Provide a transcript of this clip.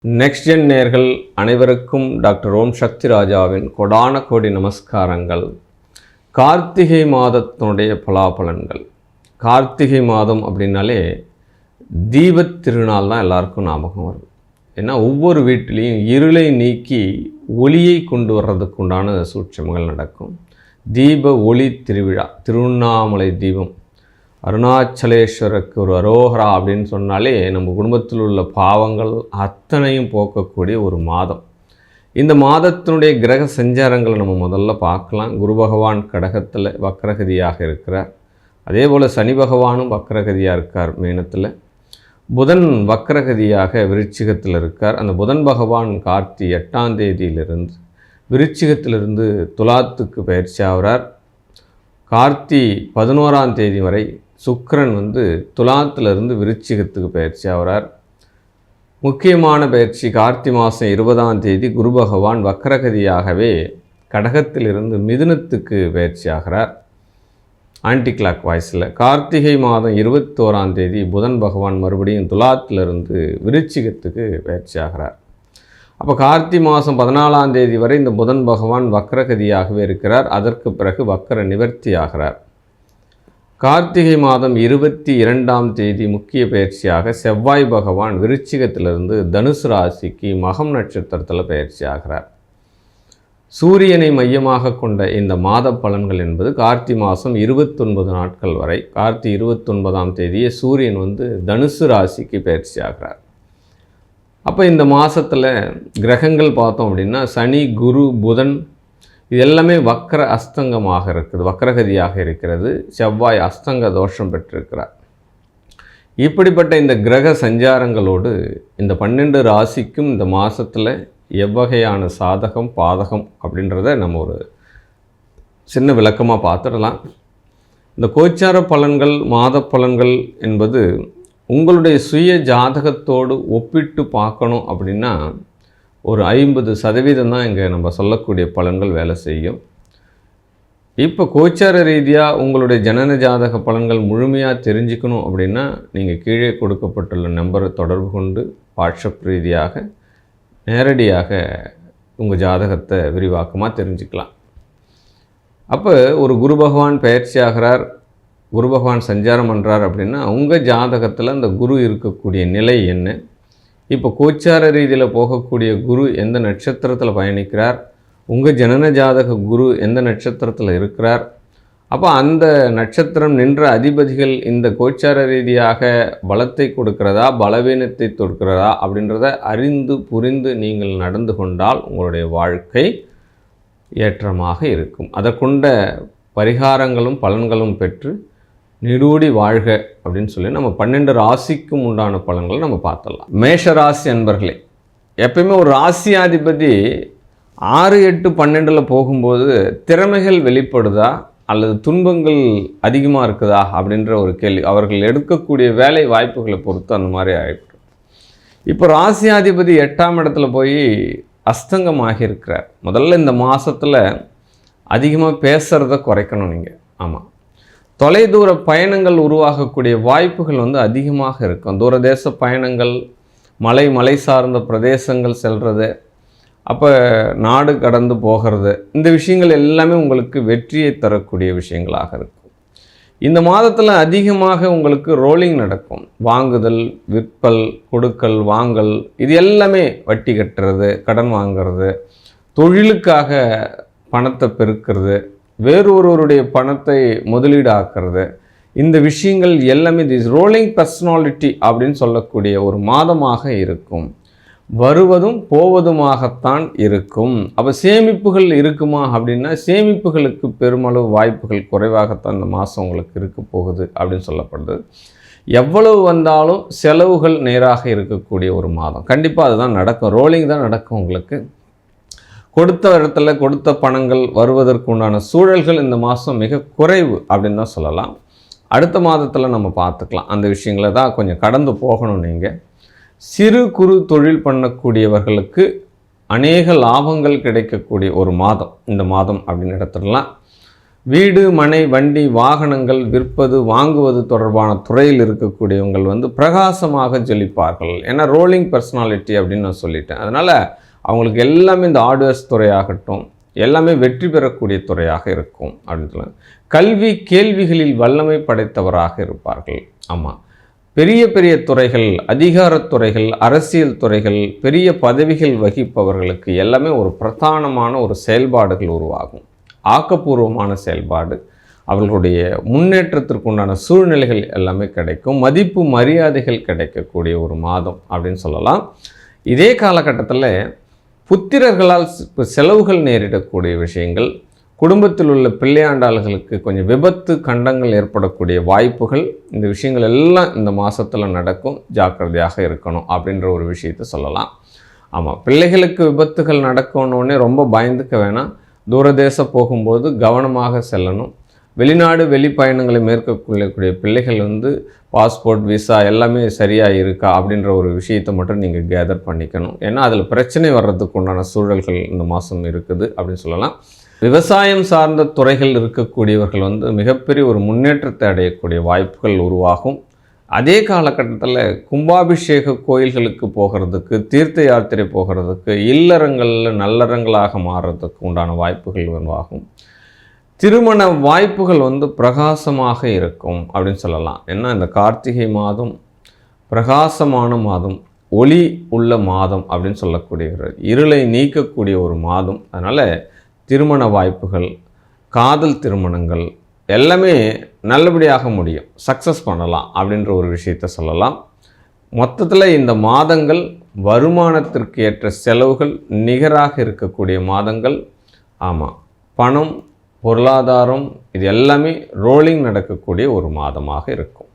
Next gen நேயர்கள் அனைவருக்கும் doctor ஓம் சக்தி ராஜாவின் கொடான கோடி நமஸ்காரங்கள். கார்த்திகை மாதத்தினுடைய பலாபலன்கள். கார்த்திகை மாதம் அப்படின்னாலே தீபத் திருநாள் தான் எல்லாருக்கும் ஞாபகம் வருது. ஏன்னா ஒவ்வொரு வீட்டிலையும் இருளை நீக்கி ஒளியை கொண்டு வர்றதுக்கு உண்டான சூட்சமங்கள் நடக்கும். தீப ஒளி திருவிழா, திருவண்ணாமலை தீபம், அருணாச்சலேஸ்வருக்கு ஒரு அரோகரா அப்படின்னு சொன்னாலே நம்ம குடும்பத்தில் உள்ள பாவங்கள் அத்தனையும் போக்கக்கூடிய ஒரு மாதம். இந்த மாதத்தினுடைய கிரக சஞ்சாரங்களை நம்ம முதல்ல பார்க்கலாம். குரு பகவான் கடகத்தில் வக்ரகதியாக இருக்கிறார். அதே போல் சனி பகவானும் வக்ரகதியாக இருக்கார் மீனத்தில். புதன் வக்ரகதியாக விருச்சிகத்தில் இருக்கார். அந்த புதன் பகவான் கார்த்தி 8ஆம் தேதியிலிருந்து விருச்சிகத்திலிருந்து துலாத்துக்கு பயிற்சி ஆகிறார். கார்த்தி 11ஆம் தேதி வரை சுக்கிரன் துலாத்திலிருந்து விருச்சிகத்துக்கு பயிற்சி ஆகிறார். முக்கியமான பயிற்சி கார்த்தி மாதம் 20ஆம் தேதி குரு பகவான் வக்ரகதியாகவே கடகத்திலிருந்து மிதுனத்துக்கு பயிற்சி ஆகிறார் ஆன்டி கிளாக் வாய்ஸில். கார்த்திகை மாதம் 21ஆம் தேதி புதன் பகவான் மறுபடியும் துலாத்திலிருந்து விருச்சிகத்துக்கு பயிற்சி ஆகிறார். அப்போ கார்த்தி மாதம் 14ஆம் தேதி வரை இந்த புதன் பகவான் வக்ரகதியாகவே இருக்கிறார். அதற்கு பிறகு வக்ர நிவர்த்தி ஆகிறார். கார்த்திகை மாதம் 22ஆம் தேதி முக்கிய பயிற்சியாக செவ்வாய் பகவான் விருச்சிகத்திலிருந்து தனுசு ராசிக்கு மகம் நட்சத்திரத்தில் பயிற்சி ஆகிறார். சூரியனை மையமாக கொண்ட இந்த மாத பலன்கள் என்பது கார்த்தி மாதம் 29 நாட்கள் வரை. கார்த்தி 29ஆம் தேதியே சூரியன் தனுசு ராசிக்கு பயிற்சி ஆகிறார். அப்போ இந்த மாதத்தில் கிரகங்கள் பார்த்தோம் அப்படின்னா சனி, குரு, புதன் இது எல்லாமே வக்ர அஸ்தங்கமாக இருக்குது, வக்ரகதியாக இருக்கிறது. செவ்வாய் அஸ்தங்க தோஷம் பெற்றிருக்கிறார். இப்படிப்பட்ட இந்த கிரக சஞ்சாரங்களோடு இந்த 12 ராசிக்கும் இந்த மாதத்தில் எவ்வகையான சாதகம் பாதகம் அப்படின்றத நம்ம ஒரு சின்ன விளக்கமாக பார்த்துடலாம். இந்த கோச்சார பலன்கள், மாத பலன்கள் என்பது உங்களுடைய சுய ஜாதகத்தோடு ஒப்பிட்டு பார்க்கணும் அப்படின்னா ஒரு 50% தான் இங்கே நம்ம சொல்லக்கூடிய பலன்கள் வேலை செய்யும். இப்போ கோச்சார ரீதியாக உங்களுடைய ஜனன ஜாதக பலன்கள் முழுமையாக தெரிஞ்சுக்கணும் அப்படின்னா நீங்கள் கீழே கொடுக்கப்பட்டுள்ள நம்பரை தொடர்பு கொண்டு வாட்ஸ்அப் ரீதியாக நேரடியாக உங்கள் ஜாதகத்தை விரிவாக்கமாக தெரிஞ்சுக்கலாம். அப்போ ஒரு குரு பகவான் பயிற்சி ஆகிறார், குரு பகவான் சஞ்சாரம் பண்ணுறார் அப்படின்னா உங்கள் ஜாதகத்தில் அந்த குரு இருக்கக்கூடிய நிலை என்ன, இப்போ கோச்சார ரீதியில் போகக்கூடிய குரு எந்த நட்சத்திரத்தில் பயணிக்கிறார், உங்கள் ஜனன ஜாதக குரு எந்த நட்சத்திரத்தில் இருக்கிறார், அப்போ அந்த நட்சத்திரம் நின்ற அதிபதிகள் இந்த கோச்சார ரீதியாக பலத்தை கொடுக்கிறதா பலவீனத்தை கொடுக்கிறதா அப்படின்றத அறிந்து புரிந்து நீங்கள் நடந்து கொண்டால் உங்களுடைய வாழ்க்கை ஏற்றமாக இருக்கும். அதற்குண்ட பரிகாரங்களும் பலன்களும் பெற்று நீடூடி வாழ்க அப்படின்னு சொல்லி நம்ம 12 ராசிக்கும் உண்டான பலன்களை நம்ம பார்த்துடலாம். மேஷ ராசி அன்பர்களே, எப்பயுமே ஒரு ராசியாதிபதி 6, 8, 12 போகும்போது திறமைகள் வெளிப்படுதா அல்லது துன்பங்கள் அதிகமாக இருக்குதா அப்படின்ற ஒரு கேள்வி. அவர்கள் எடுக்கக்கூடிய வேலை வாய்ப்புகளை பொறுத்து அந்த மாதிரி ஆகிட்டு. இப்போ ராசியாதிபதி 8ஆம் இடத்துல போய் அஸ்தங்கமாகி இருக்கிறார். முதல்ல இந்த மாதத்தில் அதிகமாக பேசுகிறத குறைக்கணும் நீங்கள். ஆமாம், தொலைதூர பயணங்கள் உருவாகக்கூடிய வாய்ப்புகள் அதிகமாக இருக்கும். தூரதேச பயணங்கள், மலை சார்ந்த பிரதேசங்கள் செல்வது, அப்போ நாடு கடந்து போகிறது, இந்த விஷயங்கள் எல்லாமே உங்களுக்கு வெற்றியை தரக்கூடிய விஷயங்களாக இருக்கும். இந்த மாதத்தில் அதிகமாக உங்களுக்கு ரோலிங் நடக்கும். வாங்குதல், விற்பல், கொடுக்கல், வாங்கல், இது எல்லாமே வட்டி கட்டுறது, கடன் வாங்கிறது, தொழிலுக்காக பணத்தை பெருக்கிறது, வேறொருவருடைய பணத்தை முதலீடு ஆக்கிறது, இந்த விஷயங்கள் எல்லாமே திஸ் ரோலிங் பர்சனாலிட்டி அப்படின்னு சொல்லக்கூடிய ஒரு மாதமாக இருக்கும். வருவதும் போவதுமாகத்தான் இருக்கும். அப்போ சேமிப்புகள் இருக்குமா அப்படின்னா சேமிப்புகளுக்கு பெருமளவு வாய்ப்புகள் குறைவாகத்தான் இந்த மாதம் உங்களுக்கு இருக்க போகுது அப்படின்னு சொல்லப்படுது. எவ்வளவு வந்தாலும் செலவுகள் நேராக இருக்கக்கூடிய ஒரு மாதம். கண்டிப்பாக அதுதான் நடக்கும், ரோலிங் தான் நடக்கும். உங்களுக்கு கொடுத்த இடத்துல கொடுத்த பணங்கள் வருவதற்கு உண்டான சூழல்கள் இந்த மாதம் மிக குறைவு அப்படின்னு தான் சொல்லலாம். அடுத்த மாதத்தில் நம்ம பார்த்துக்கலாம். அந்த விஷயங்களை தான் கொஞ்சம் கடந்து போகணும். நீங்கள் சிறு குறு தொழில் பண்ணக்கூடியவர்களுக்கு அநேக லாபங்கள் கிடைக்கக்கூடிய ஒரு மாதம் இந்த மாதம் அப்படின்னு எடுத்துடலாம். வீடு, மனை, வண்டி, வாகனங்கள் விற்பது, வாங்குவது தொடர்பான துறையில் இருக்கக்கூடியவங்கள் வந்து பிரகாசமாக ஜொலிப்பார்கள். ஏன்னா ரோலிங் பர்சனாலிட்டி அப்படின்னு நான் சொல்லிட்டேன். அதனால் அவங்களுக்கு எல்லாமே இந்த ஆர்ட்வேர்ஸ் துறையாகட்டும் எல்லாமே வெற்றி பெறக்கூடிய துறையாக இருக்கும் அப்படின்னு சொல்லுவாங்க. கல்வி கேள்விகளில் வல்லமை படைத்தவராக இருப்பார்கள். ஆமாம், பெரிய பெரிய துறைகள், அதிகாரத்துறைகள், அரசியல் துறைகள், பெரிய பதவிகள் வகிப்பவர்களுக்கு எல்லாமே ஒரு பிரதானமான ஒரு செயல்பாடுகள் உருவாகும். ஆக்கப்பூர்வமான செயல்பாடு, அவர்களுடைய முன்னேற்றத்திற்குண்டான சூழ்நிலைகள் எல்லாமே கிடைக்கும். மதிப்பு மரியாதைகள் கிடைக்கக்கூடிய ஒரு மாதம் அப்படின்னு சொல்லலாம். இதே காலகட்டத்தில் புத்திரர்களால் செலவுகள் நேரிடக்கூடிய விஷயங்கள், குடும்பத்தில் உள்ள பிள்ளையாண்டாளர்களுக்கு கொஞ்சம் விபத்து கண்டங்கள் ஏற்படக்கூடிய வாய்ப்புகள், இந்த விஷயங்கள் எல்லாம் இந்த மாதத்தில் நடக்கும். ஜாக்கிரதையாக இருக்கணும் அப்படின்ற ஒரு விஷயத்தை சொல்லலாம். ஆமாம், பிள்ளைகளுக்கு விபத்துகள் நடக்கணுன்னே ரொம்ப பயந்துக்க வேணாம். தூரதேச போகும்போது கவனமாக செல்லணும். வெளிநாடு வெளிப்பயணங்களை மேற்கொள்ளக்கூடிய பிள்ளைகள் வந்து பாஸ்போர்ட், விசா எல்லாமே சரியாக இருக்கா அப்படின்ற ஒரு விஷயத்தை மட்டும் நீங்கள் கேதர் பண்ணிக்கணும். ஏன்னா அதில் பிரச்சனை வர்றதுக்கு உண்டான சூழல்கள் இந்த மாதம் இருக்குது அப்படின்னு சொல்லலாம். விவசாயம் சார்ந்த துறைகள் இருக்கக்கூடியவர்கள் வந்து மிகப்பெரிய ஒரு முன்னேற்றத்தை அடையக்கூடிய வாய்ப்புகள் உருவாகும். அதே காலகட்டத்தில் கும்பாபிஷேக கோயில்களுக்கு போகிறதுக்கு, தீர்த்த யாத்திரை போகிறதுக்கு, இல்லறங்களில் நல்லறங்களாக மாறுறதுக்கு உண்டான வாய்ப்புகள் உருவாகும். திருமண வாய்ப்புகள் வந்து பிரகாசமாக இருக்கும் அப்படின்னு சொல்லலாம். ஏன்னா இந்த கார்த்திகை மாதம் பிரகாசமான மாதம், ஒளி உள்ள மாதம் அப்படின்னு சொல்லக்கூடிய இருளை நீக்கக்கூடிய ஒரு மாதம். அதனால் திருமண வாய்ப்புகள், காதல் திருமணங்கள் எல்லாமே நல்லபடியாக முடியும், சக்ஸஸ் பண்ணலாம் அப்படின்ற ஒரு விஷயத்தை சொல்லலாம். மொத்தத்தில் இந்த மாதங்கள் வருமானத்திற்கு ஏற்ற செலவுகள் நிகராக இருக்கக்கூடிய மாதங்கள். ஆமாம், பணம், பொருளாதாரம் இது எல்லாமே ரோலிங் நடக்கக்கூடிய ஒரு மாதமாக இருக்கும்.